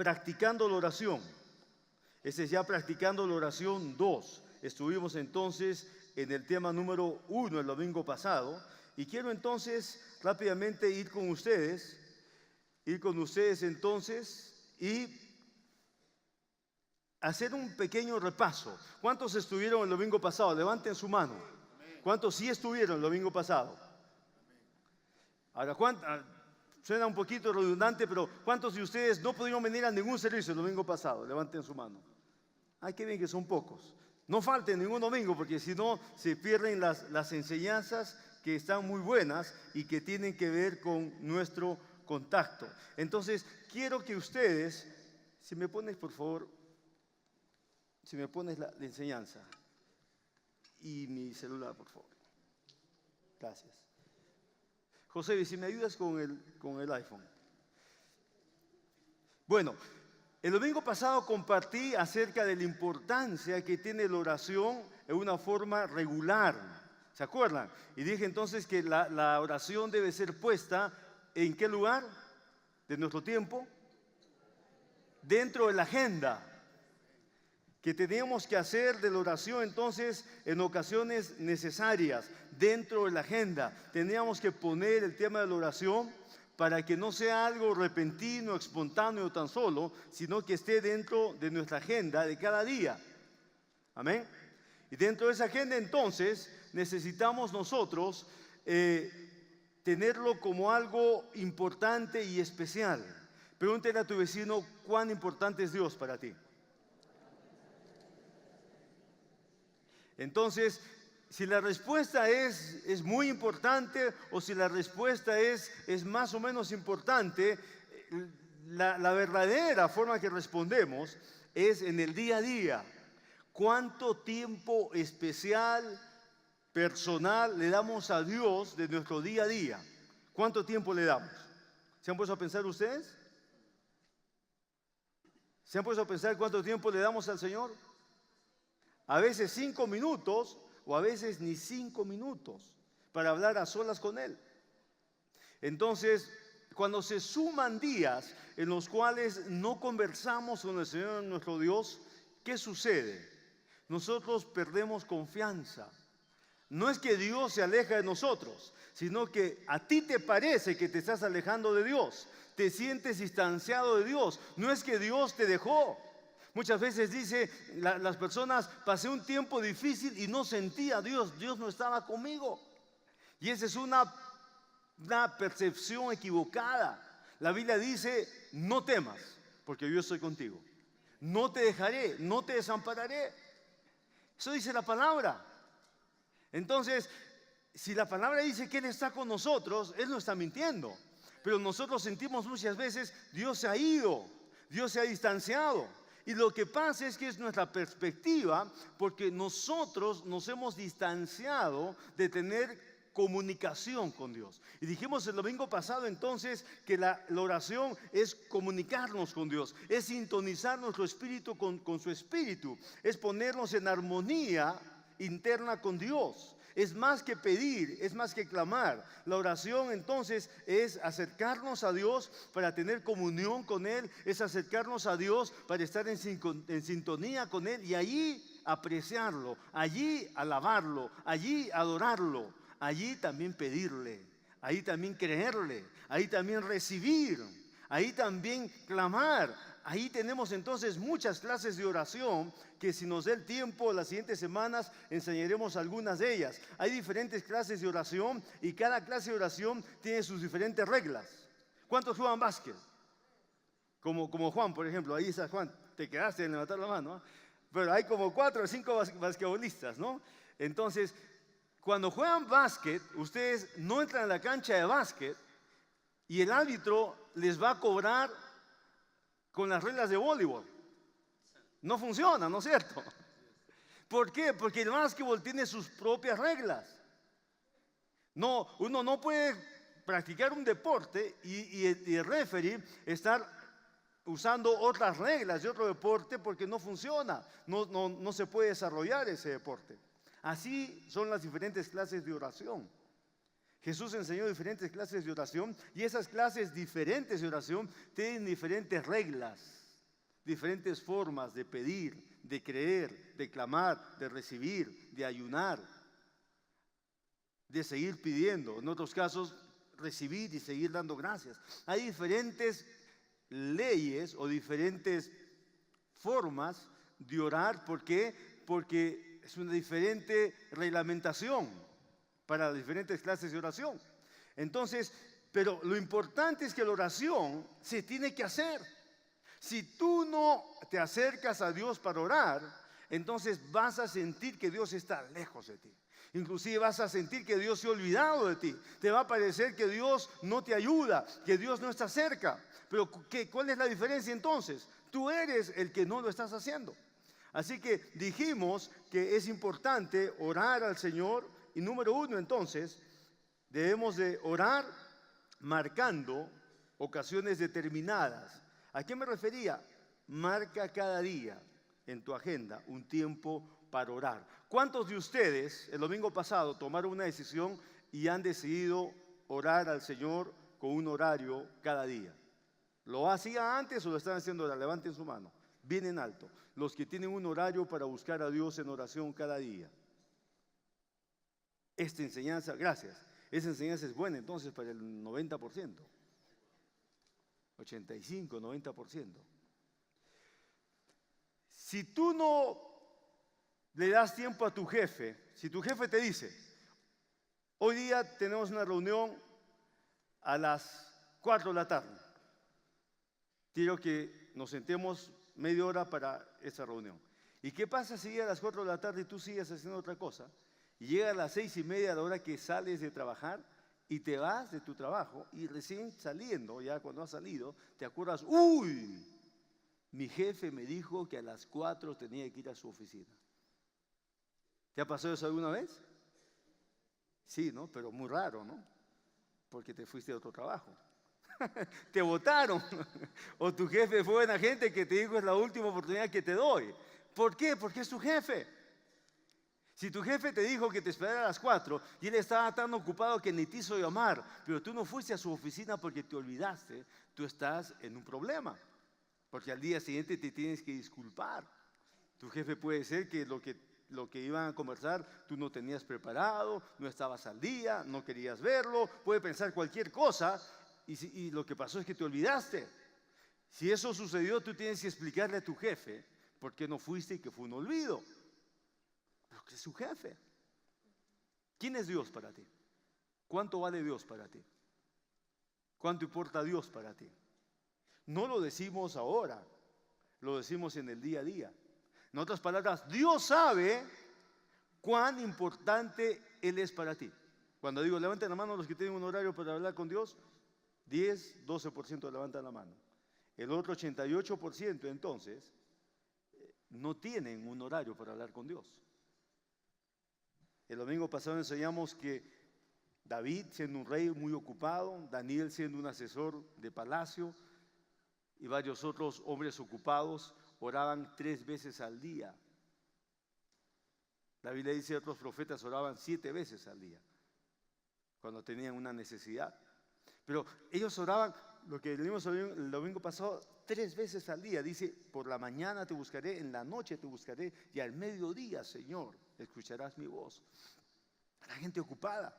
practicando la oración. Este es ya practicando la oración 2. Estuvimos entonces en el tema número 1 el domingo pasado. Y quiero entonces rápidamente ir con ustedes entonces y hacer un pequeño repaso. ¿Cuántos estuvieron el domingo pasado? Levanten su mano. ¿Cuántos sí estuvieron el domingo pasado? Ahora, suena un poquito redundante, pero ¿cuántos de ustedes no pudieron venir a ningún servicio el domingo pasado? Levanten su mano. Ay, qué bien que son pocos. No falten ningún domingo, porque si no se pierden las enseñanzas que están muy buenas y que tienen que ver con nuestro contacto. Entonces, quiero que ustedes, si me pones por favor, si me pones la enseñanza y mi celular, por favor. Gracias. José, si me ayudas con el iPhone. Bueno, el domingo pasado compartí acerca de la importancia que tiene la oración en una forma regular. ¿Se acuerdan? Y dije entonces que la oración debe ser puesta ¿en qué lugar de nuestro tiempo? Dentro de la agenda. Que teníamos que hacer de la oración entonces en ocasiones necesarias, dentro de la agenda. Teníamos que poner el tema de la oración para que no sea algo repentino, espontáneo tan solo, sino que esté dentro de nuestra agenda de cada día. Amén. Y dentro de esa agenda entonces necesitamos nosotros tenerlo como algo importante y especial. Pregúntale a tu vecino cuán importante es Dios para ti. Entonces, si la respuesta es muy importante o si la respuesta es más o menos importante, la verdadera forma que respondemos es en el día a día. ¿Cuánto tiempo especial, personal le damos a Dios de nuestro día a día? ¿Cuánto tiempo le damos? ¿Se han puesto a pensar ustedes? ¿Se han puesto a pensar cuánto tiempo le damos al Señor? A veces 5 minutos o a veces ni 5 minutos para hablar a solas con Él. Entonces, cuando se suman días en los cuales no conversamos con el Señor nuestro Dios, ¿qué sucede? Nosotros perdemos confianza. No es que Dios se aleja de nosotros, sino que a ti te parece que te estás alejando de Dios. Te sientes distanciado de Dios. No es que Dios te dejó. Muchas veces dice las personas, pasé un tiempo difícil y no sentía a Dios, Dios no estaba conmigo. Y esa es una percepción equivocada. La Biblia dice, no temas, porque yo estoy contigo. No te dejaré, no te desampararé. Eso dice la palabra. Entonces, si la palabra dice que Él está con nosotros, Él no está mintiendo. Pero nosotros sentimos muchas veces, Dios se ha ido, Dios se ha distanciado. Y lo que pasa es que es nuestra perspectiva, porque nosotros nos hemos distanciado de tener comunicación con Dios. Y dijimos el domingo pasado entonces que la oración es comunicarnos con Dios, es sintonizar nuestro espíritu con su espíritu, es ponernos en armonía interna con Dios. Es más que pedir, es más que clamar. La oración entonces es acercarnos a Dios para tener comunión con Él, es acercarnos a Dios para estar en sintonía con Él y allí apreciarlo, allí alabarlo, allí adorarlo, allí también pedirle, ahí también creerle, ahí también recibir, ahí también clamar. Ahí tenemos entonces muchas clases de oración que si nos da el tiempo, las siguientes semanas enseñaremos algunas de ellas. Hay diferentes clases de oración y cada clase de oración tiene sus diferentes reglas. ¿Cuántos juegan básquet? Como Juan, por ejemplo. Ahí está Juan, te quedaste en levantar la mano, ¿eh? Pero hay como 4 o 5 basquetbolistas, ¿no? Entonces, cuando juegan básquet, ustedes no entran a la cancha de básquet y el árbitro les va a cobrar con las reglas de voleibol. No funciona, ¿no es cierto? ¿Por qué? Porque el básquetbol tiene sus propias reglas. No, uno no puede practicar un deporte y el referee estar usando otras reglas de otro deporte porque no funciona. No se puede desarrollar ese deporte. Así son las diferentes clases de oración. Jesús enseñó diferentes clases de oración y esas clases diferentes de oración tienen diferentes reglas. diferentes formas de pedir, de creer, de clamar, de recibir, de ayunar, de seguir pidiendo. En otros casos, recibir y seguir dando gracias. Hay diferentes leyes o diferentes formas de orar. ¿Por qué? Porque es una diferente reglamentación para las diferentes clases de oración. Entonces, pero lo importante es que la oración se tiene que hacer. Si tú no te acercas a Dios para orar, entonces vas a sentir que Dios está lejos de ti. Inclusive vas a sentir que Dios se ha olvidado de ti. Te va a parecer que Dios no te ayuda, que Dios no está cerca. Pero ¿cuál es la diferencia entonces? Tú eres el que no lo estás haciendo. Así que dijimos que es importante orar al Señor. Y número uno, entonces, debemos de orar marcando ocasiones determinadas. ¿A qué me refería? Marca cada día en tu agenda un tiempo para orar. ¿Cuántos de ustedes el domingo pasado tomaron una decisión y han decidido orar al Señor con un horario cada día? ¿Lo hacía antes o lo están haciendo ahora? Levanten su mano, bien en alto. Los que tienen un horario para buscar a Dios en oración cada día. Esta enseñanza, gracias, esa enseñanza es buena entonces para el 90%. 85, 90%. Si tú no le das tiempo a tu jefe, si tu jefe te dice, hoy día tenemos una reunión a las 4 de la tarde, quiero que nos sentemos media hora para esa reunión. ¿Y qué pasa si llega a las 4 de la tarde y tú sigues haciendo otra cosa? Y llega a las 6:30 a la hora que sales de trabajar y te vas de tu trabajo y recién saliendo, ya cuando has salido, te acuerdas, uy, mi jefe me dijo que a las 4 tenía que ir a su oficina. ¿Te ha pasado eso alguna vez? Sí, ¿no? Pero muy raro, ¿no? Porque te fuiste a otro trabajo. Te votaron. O tu jefe fue buena gente que te dijo es la última oportunidad que te doy. ¿Por qué? Porque es tu jefe. Si tu jefe te dijo que te esperara a las 4 y él estaba tan ocupado que ni te hizo llamar, pero tú no fuiste a su oficina porque te olvidaste, tú estás en un problema. Porque al día siguiente te tienes que disculpar. Tu jefe puede ser que lo que iban a conversar tú no tenías preparado, no estabas al día, no querías verlo, puede pensar cualquier cosa y lo que pasó es que te olvidaste. Si eso sucedió, tú tienes que explicarle a tu jefe por qué no fuiste y que fue un olvido. Porque es su jefe. ¿Quién es Dios para ti? ¿Cuánto vale Dios para ti? ¿Cuánto importa Dios para ti? No lo decimos ahora, lo decimos en el día a día. En otras palabras, Dios sabe cuán importante Él es para ti. Cuando digo levanten la mano los que tienen un horario para hablar con Dios, 10, 12% levantan la mano. El otro 88% entonces no tienen un horario para hablar con Dios. El domingo pasado enseñamos que David, siendo un rey muy ocupado, Daniel siendo un asesor de palacio y varios otros hombres ocupados, oraban 3 veces al día. La Biblia dice que otros profetas oraban 7 veces al día, cuando tenían una necesidad. Pero ellos oraban, lo que leímos el domingo pasado, 3 veces al día. Dice, por la mañana te buscaré, en la noche te buscaré, y al mediodía, Señor, escucharás mi voz. La gente ocupada.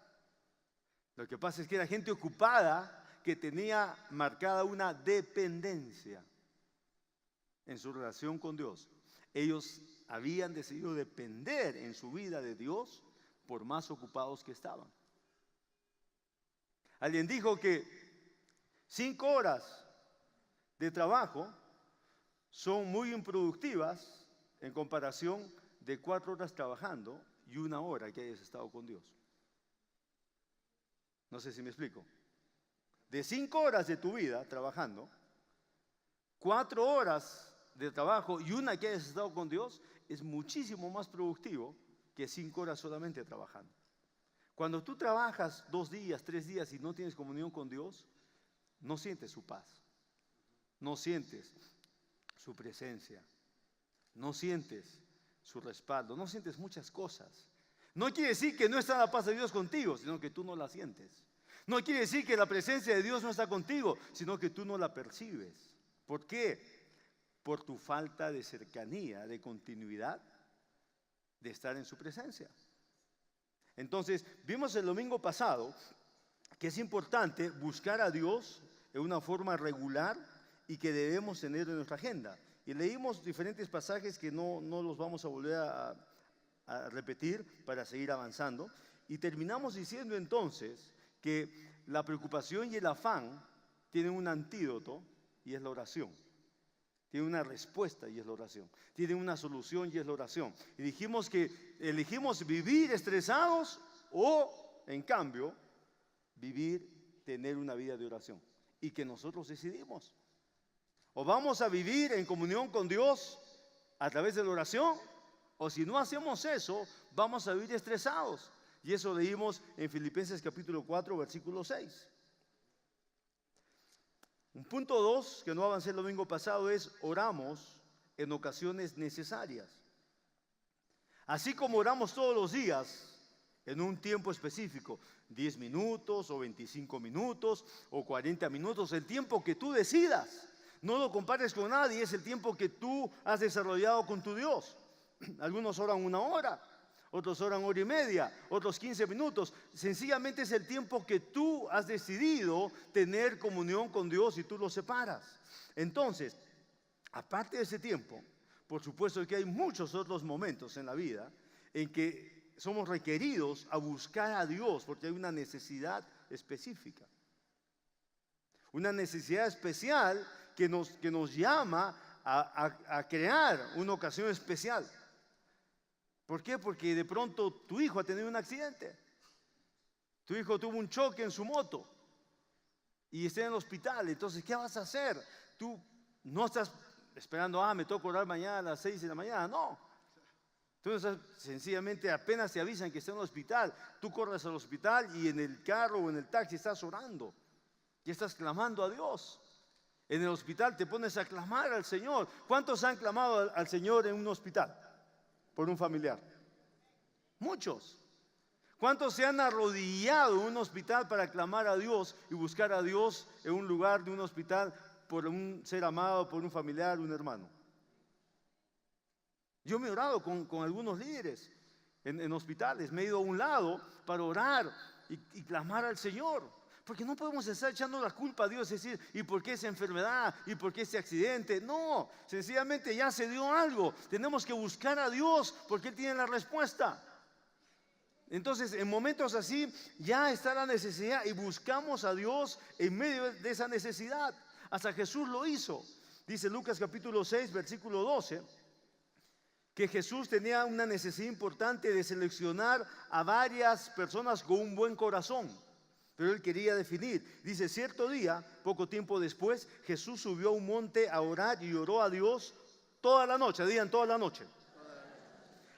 Lo que pasa es que era gente ocupada que tenía marcada una dependencia en su relación con Dios. Ellos habían decidido depender en su vida de Dios por más ocupados que estaban. Alguien dijo que 5 horas de trabajo son muy improductivas en comparación de 4 horas trabajando y 1 hora que hayas estado con Dios. No sé si me explico. De 5 horas de tu vida trabajando, 4 horas de trabajo y 1 que hayas estado con Dios es muchísimo más productivo que 5 horas solamente trabajando. Cuando tú trabajas 2 días, 3 días y no tienes comunión con Dios, no sientes su paz, no sientes su presencia, no sientes su respaldo, no sientes muchas cosas. No quiere decir que no está la paz de Dios contigo, sino que tú no la sientes. No quiere decir que la presencia de Dios no está contigo, sino que tú no la percibes. ¿Por qué? por tu falta de cercanía, de continuidad, de estar en su presencia. Entonces, vimos el domingo pasado que es importante buscar a Dios en una forma regular y que debemos tener en nuestra agenda. Y leímos diferentes pasajes que no los vamos a volver a repetir para seguir avanzando. Y terminamos diciendo entonces que la preocupación y el afán tienen un antídoto y es la oración. Tiene una respuesta y es la oración. Tiene una solución y es la oración. Y dijimos que elegimos vivir estresados o, en cambio, tener una vida de oración. Y que nosotros decidimos. O vamos a vivir en comunión con Dios a través de la oración, o si no hacemos eso, vamos a vivir estresados. Y eso leímos en Filipenses capítulo 4, versículo 6. Un punto 2, que no avancé el domingo pasado, es oramos en ocasiones necesarias. Así como oramos todos los días en un tiempo específico, 10 minutos o 25 minutos o 40 minutos, el tiempo que tú decidas. No lo compares con nadie, es el tiempo que tú has desarrollado con tu Dios. Algunos oran 1 hora, otros oran 1 hora y media, otros 15 minutos. Sencillamente es el tiempo que tú has decidido tener comunión con Dios y tú lo separas. Entonces, aparte de ese tiempo, por supuesto que hay muchos otros momentos en la vida en que somos requeridos a buscar a Dios porque hay una necesidad específica. Una necesidad especial que nos llama a crear una ocasión especial. ¿Por qué? Porque de pronto tu hijo ha tenido un accidente. Tu hijo tuvo un choque en su moto y está en el hospital. Entonces, ¿qué vas a hacer? Tú no estás esperando, me toca orar mañana a las 6 de la mañana. No. Tú sencillamente apenas te avisan que está en el hospital, tú corres al hospital y en el carro o en el taxi estás orando. Y estás clamando a Dios. En el hospital te pones a clamar al Señor. ¿Cuántos han clamado al Señor en un hospital? Por un familiar. Muchos. ¿Cuántos se han arrodillado en un hospital para clamar a Dios y buscar a Dios en un lugar de un hospital por un ser amado, por un familiar, un hermano? Yo me he orado con algunos líderes en hospitales. Me he ido a un lado para orar y clamar al Señor. Porque no podemos estar echando la culpa a Dios, es decir, ¿y por qué esa enfermedad? ¿Y por qué ese accidente? No, sencillamente ya se dio algo. Tenemos que buscar a Dios porque Él tiene la respuesta. Entonces, en momentos así, ya está la necesidad y buscamos a Dios en medio de esa necesidad. Hasta Jesús lo hizo. Dice Lucas capítulo 6, versículo 12, que Jesús tenía una necesidad importante de seleccionar a varias personas con un buen corazón. Pero Él quería definir. Dice, cierto día, poco tiempo después, Jesús subió a un monte a orar y oró a Dios toda la noche. Digan, toda la noche.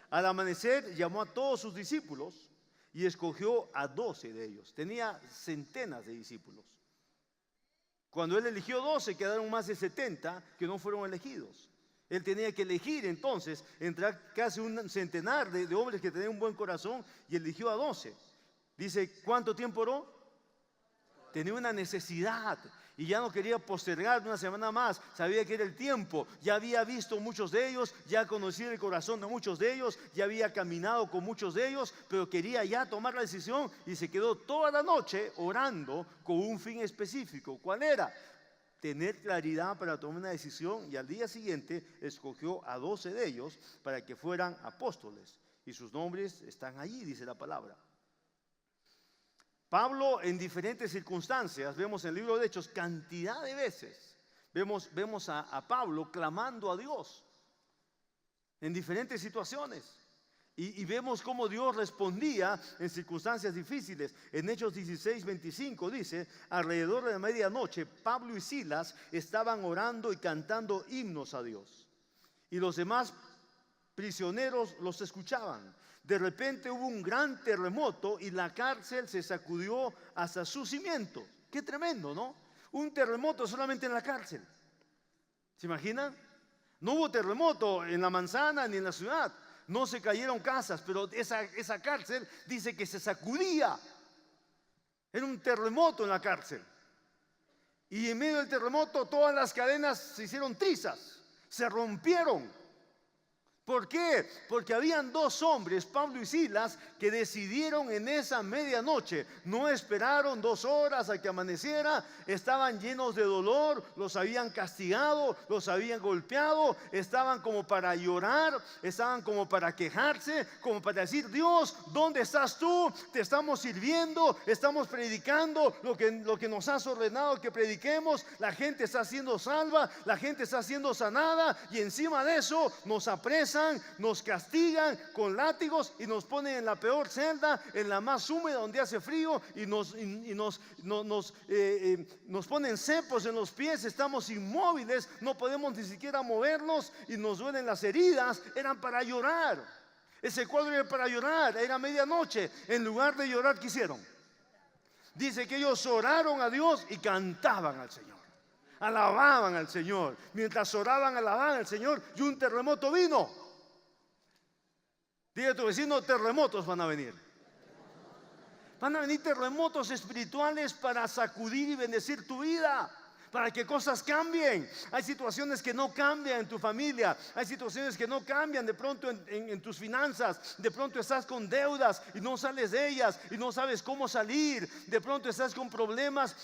Al amanecer llamó a todos sus discípulos y escogió a 12 de ellos. Tenía centenas de discípulos. Cuando Él eligió 12, quedaron más de 70 que no fueron elegidos. Él tenía que elegir entonces entre casi un centenar de hombres que tenían un buen corazón y eligió a 12. Dice, ¿cuánto tiempo oró? Tenía una necesidad y ya no quería postergar una semana más. Sabía que era el tiempo. Ya había visto muchos de ellos, ya conocía el corazón de muchos de ellos, ya había caminado con muchos de ellos, pero quería ya tomar la decisión y se quedó toda la noche orando con un fin específico. ¿Cuál era? Tener claridad para tomar una decisión, y al día siguiente escogió a 12 de ellos para que fueran apóstoles. Y sus nombres están allí, dice la palabra. Pablo, en diferentes circunstancias, vemos en el libro de Hechos cantidad de veces, vemos a Pablo clamando a Dios en diferentes situaciones. Y vemos cómo Dios respondía en circunstancias difíciles. En Hechos 16, 25 dice, alrededor de la medianoche, Pablo y Silas estaban orando y cantando himnos a Dios. Y los demás prisioneros los escuchaban. De repente hubo un gran terremoto y la cárcel se sacudió hasta sus cimientos. Qué tremendo, ¿no? Un terremoto solamente en la cárcel. ¿Se imaginan? No hubo terremoto en la manzana ni en la ciudad. No se cayeron casas, pero esa cárcel dice que se sacudía. Era un terremoto en la cárcel. Y en medio del terremoto todas las cadenas se hicieron trizas. se rompieron. ¿Por qué? Porque habían dos hombres, Pablo y Silas, que decidieron en esa medianoche. No esperaron 2 horas a que amaneciera. Estaban llenos de dolor, los habían castigado, los habían golpeado. Estaban como para llorar, estaban como para quejarse, como para decir: Dios, ¿dónde estás tú? Te estamos sirviendo, estamos predicando lo que nos has ordenado que prediquemos. La gente está siendo salva, la gente está siendo sanada, y encima de eso nos apresan, nos castigan con látigos y nos ponen en la peor celda, en la más húmeda donde hace frío, y nos ponen cepos en los pies. Estamos inmóviles, no podemos ni siquiera movernos y nos duelen las heridas. Eran para llorar. Ese cuadro era para llorar. Era medianoche. En lugar de llorar, ¿qué hicieron? Dice que ellos oraron a Dios y cantaban al Señor, alababan al Señor. Mientras oraban, alababan al Señor, y un terremoto vino. Dile a tu vecino: terremotos van a venir. Van a venir terremotos espirituales para sacudir y bendecir tu vida, para que cosas cambien. Hay situaciones que no cambian en tu familia, hay situaciones que no cambian de pronto en tus finanzas. De pronto estás con deudas y no sales de ellas y no sabes cómo salir. De pronto estás con problemas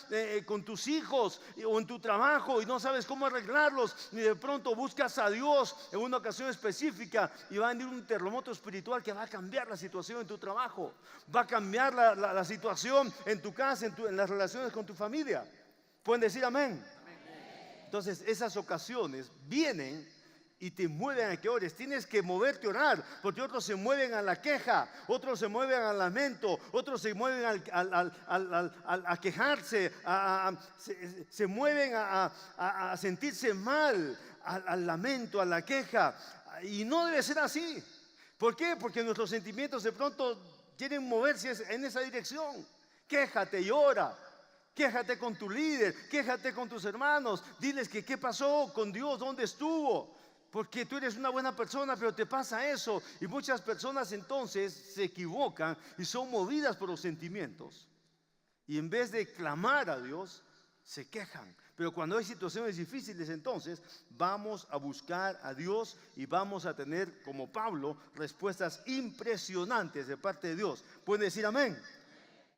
con tus hijos o en tu trabajo y no sabes cómo arreglarlos. Y de pronto buscas a Dios en una ocasión específica y va a venir un terremoto espiritual que va a cambiar la situación en tu trabajo, va a cambiar la situación en tu casa, en las relaciones con tu familia. ¿Pueden decir amén? Entonces esas ocasiones vienen y te mueven a que ores. Tienes que moverte a orar, porque otros se mueven a la queja, otros se mueven al lamento, otros se mueven a quejarse, se mueven a sentirse mal, al lamento, a la queja. Y no debe ser así. ¿Por qué? Porque nuestros sentimientos de pronto quieren moverse en esa dirección. Quéjate y ora. Quéjate con tu líder, quéjate con tus hermanos, diles que qué pasó con Dios, dónde estuvo, porque tú eres una buena persona, pero te pasa eso. Y muchas personas entonces se equivocan y son movidas por los sentimientos, y en vez de clamar a Dios, se quejan. Pero cuando hay situaciones difíciles, entonces vamos a buscar a Dios y vamos a tener, como Pablo, respuestas impresionantes de parte de Dios. ¿Pueden decir amén?